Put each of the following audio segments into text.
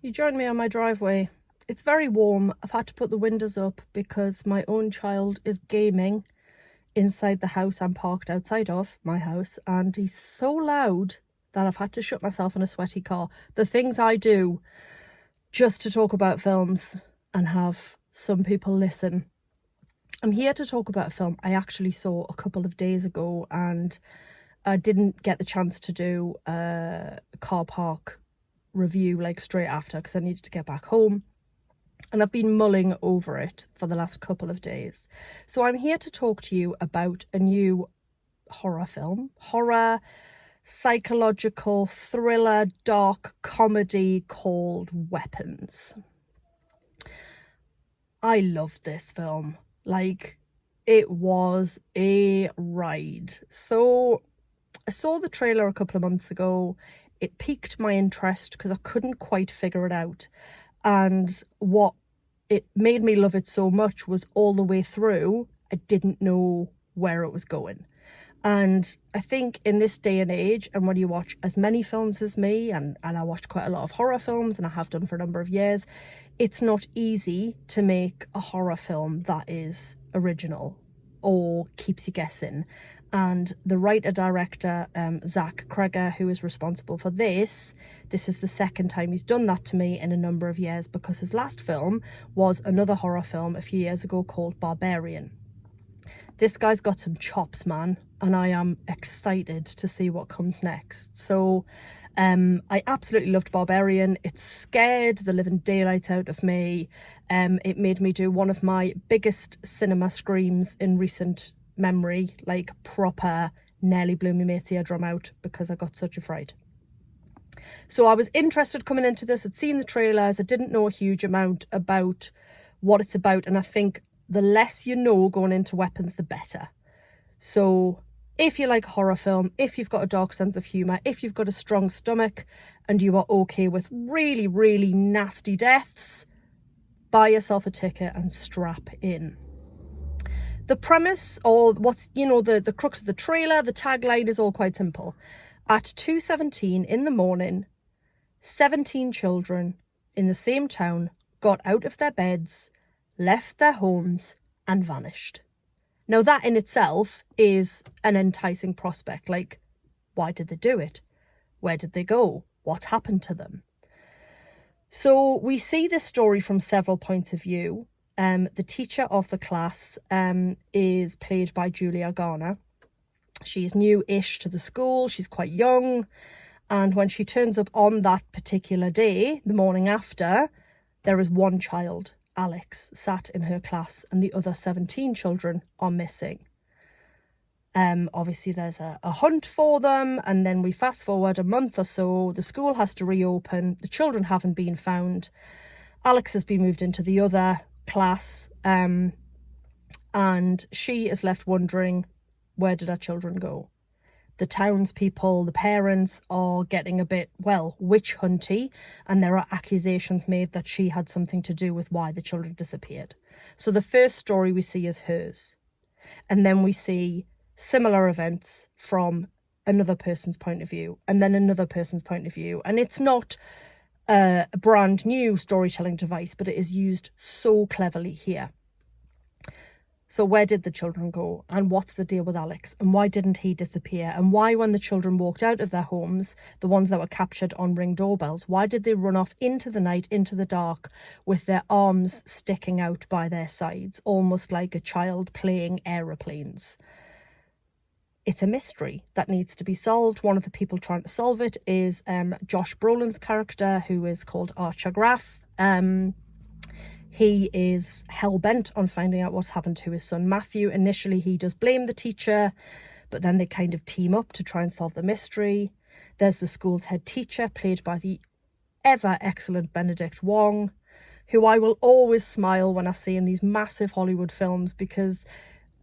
You join me on my driveway. It's very warm. I've had to put the windows up because my own child is gaming inside the house I'm parked outside of, my house, and he's so loud that I've had to shut myself in a sweaty car. The things I do just to talk about films and have some people listen. I'm here to talk about a film I actually saw a couple of days ago, and I didn't get the chance to do a car park review like straight after because I needed to get back home, and I've been mulling over it for the last couple of days. So I'm here to talk to you about a new horror film, psychological thriller, dark comedy called Weapons. I loved this film. Like, it was a ride. So I saw the trailer a couple of months ago. It piqued my interest because I couldn't quite figure it out. And what it made me love it so much was all the way through, I didn't know where it was going. And I think in this day and age, and when you watch as many films as me, and I watch quite a lot of horror films, and I have done for a number of years, it's not easy to make a horror film that is original or keeps you guessing. And the writer-director, Zach Cregger, who is responsible for this is the second time he's done that to me in a number of years, because his last film was another horror film a few years ago called Barbarian. This guy's got some chops, man, and I am excited to see what comes next. So I absolutely loved Barbarian. It scared the living daylights out of me. It made me do one of my biggest cinema screams in recent memory, like proper nearly blew my mate's eardrum out because I got such a fright. So I was interested coming into this. I'd seen the trailers. I didn't know a huge amount about what it's about, and I think the less you know going into Weapons, the better. So if you like a horror film, if you've got a dark sense of humour, if you've got a strong stomach and you are okay with really, really nasty deaths, buy yourself a ticket and strap in. The premise, or what's, the crux of the trailer, the tagline is all quite simple. At 2:17 in the morning, 17 children in the same town got out of their beds, left their homes, and vanished. Now that in itself is an enticing prospect. Like, why did they do it? Where did they go? What happened to them? So we see this story from several points of view. The teacher of the class is played by Julia Garner. She's new-ish to the school. She's quite young. And when she turns up on that particular day, the morning after, there is one child, Alex, sat in her class, and the other 17 children are missing. Obviously there's a hunt for them, and then we fast forward a month or so, the school has to reopen, the children haven't been found, Alex has been moved into the other class, and she is left wondering, where did our children go? The townspeople, the parents are getting a bit, witch hunty, and there are accusations made that she had something to do with why the children disappeared. So the first story we see is hers. And then we see similar events from another person's point of view, and then another person's point of view. And it's not a brand new storytelling device, but it is used so cleverly here. So where did the children go? And what's the deal with Alex? And why didn't he disappear? And why, when the children walked out of their homes, the ones that were captured on Ring doorbells, why did they run off into the night, into the dark, with their arms sticking out by their sides, almost like a child playing aeroplanes? It's a mystery that needs to be solved. One of the people trying to solve it is Josh Brolin's character, who is called Archer Graff. He is hell-bent on finding out what's happened to his son Matthew. Initially, he does blame the teacher, but then they kind of team up to try and solve the mystery. There's the school's head teacher, played by the ever-excellent Benedict Wong, who I will always smile when I see in these massive Hollywood films, because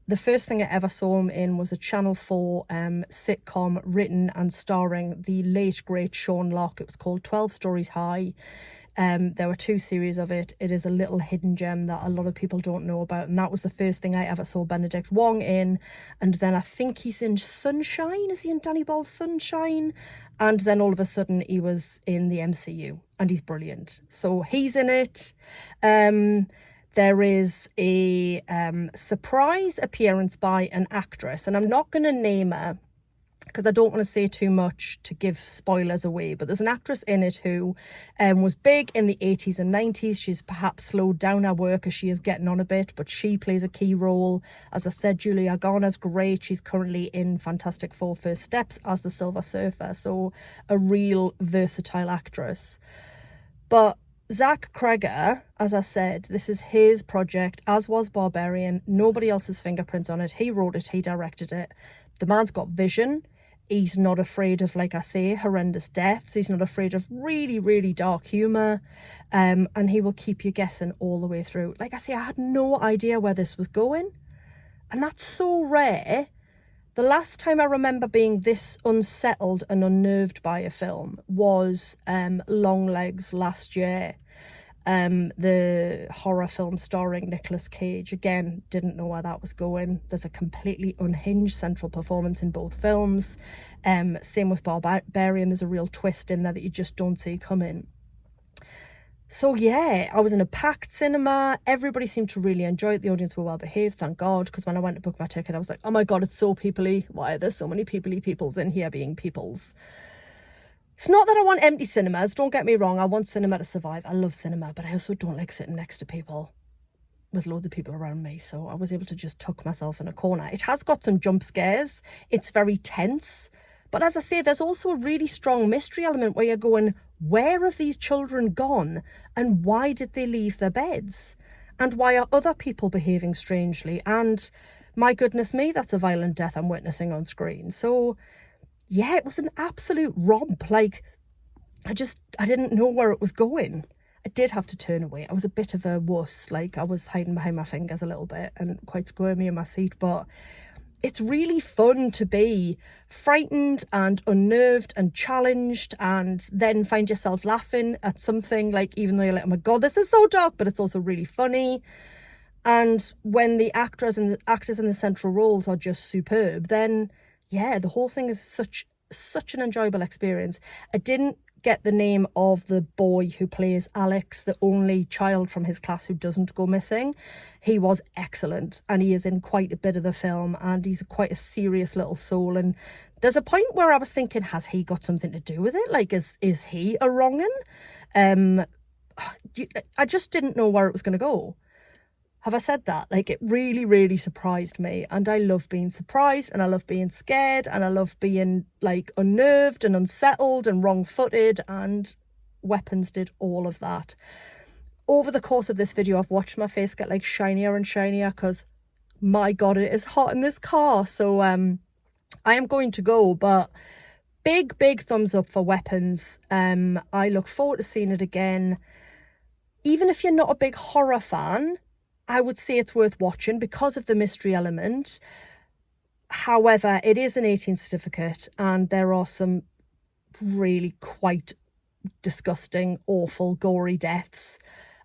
the first thing I ever saw him in was a Channel 4 sitcom written and starring the late, great Sean Locke. It was called 12 Stories High. There were 2 series of it. It is a little hidden gem that a lot of people don't know about, and that was the first thing I ever saw Benedict Wong in. And then I think he's in Sunshine. Is he in Danny Boyle's Sunshine? And then all of a sudden he was in the MCU and he's brilliant. So he's in it. There is a surprise appearance by an actress, and I'm not going to name her because I don't want to say too much to give spoilers away, but there's an actress in it who was big in the 80s and 90s. She's perhaps slowed down her work as she is getting on a bit, but she plays a key role. As I said, Julia Garner's great. She's currently in Fantastic Four First Steps as the Silver Surfer, so a real versatile actress. But Zach Cregger, as I said, this is his project, as was Barbarian. Nobody else's fingerprints on it. He wrote it, he directed it. The man's got vision. He's not afraid of, like I say, horrendous deaths. He's not afraid of really, really dark humour. And he will keep you guessing all the way through. Like I say, I had no idea where this was going. And that's so rare. The last time I remember being this unsettled and unnerved by a film was Longlegs last year. The horror film starring Nicolas Cage. Again, didn't know where that was going. There's a completely unhinged central performance in both films. Same with Barbarian. There's a real twist in there that you just don't see coming. So yeah, I was in a packed cinema. Everybody seemed to really enjoy it. The audience were well behaved, thank God, because when I went to book my ticket, I was like, oh my God, it's so peoply. Why are there so many peoples in here being peoples? It's not that I want empty cinemas, don't get me wrong. I want cinema to survive. I love cinema, but I also don't like sitting next to people with loads of people around me. So I was able to just tuck myself in a corner. It has got some jump scares. It's very tense. But as I say, there's also a really strong mystery element where you're going, where have these children gone? And why did they leave their beds? And why are other people behaving strangely? And my goodness me, that's a violent death I'm witnessing on screen. So yeah, it was an absolute romp. Like, I didn't know where it was going. I did have to turn away. I was a bit of a wuss. Like, I was hiding behind my fingers a little bit and quite squirmy in my seat. But it's really fun to be frightened and unnerved and challenged and then find yourself laughing at something, like, even though you're like, oh my God, this is so dark, but it's also really funny. And when the actors in the central roles are just superb, then yeah, the whole thing is such an enjoyable experience. I didn't get the name of the boy who plays Alex, the only child from his class who doesn't go missing. He was excellent, and he is in quite a bit of the film, and he's quite a serious little soul. And there's a point where I was thinking, has he got something to do with it? Like, is he a wrong'un? I just didn't know where it was going to go. Have I said that? Like, it really, really surprised me. And I love being surprised, and I love being scared, and I love being, like, unnerved and unsettled and wrong-footed, and Weapons did all of that. Over the course of this video, I've watched my face get, like, shinier and shinier because, my God, it is hot in this car. So I am going to go, but big thumbs up for Weapons. I look forward to seeing it again. Even if you're not a big horror fan, I would say it's worth watching because of the mystery element. However, it is an 18 certificate, and there are some really quite disgusting, awful, gory deaths.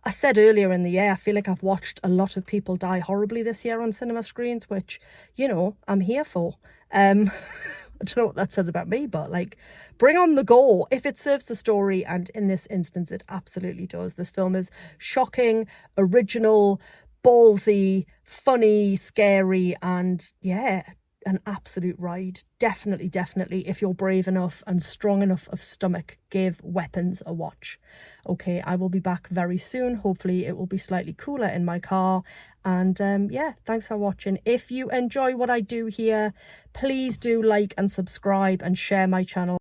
I said earlier in the year, I feel like I've watched a lot of people die horribly this year on cinema screens, which, you know, I'm here for. I don't know what that says about me, but, like, bring on the gore if it serves the story, and in this instance it absolutely does. This film is shocking, original, ballsy, funny, scary, and yeah, an absolute ride. Definitely, if you're brave enough and strong enough of stomach, give Weapons a watch. Okay, I will be back very soon. Hopefully it will be slightly cooler in my car. And yeah, thanks for watching. If you enjoy what I do here, please do like and subscribe and share my channel.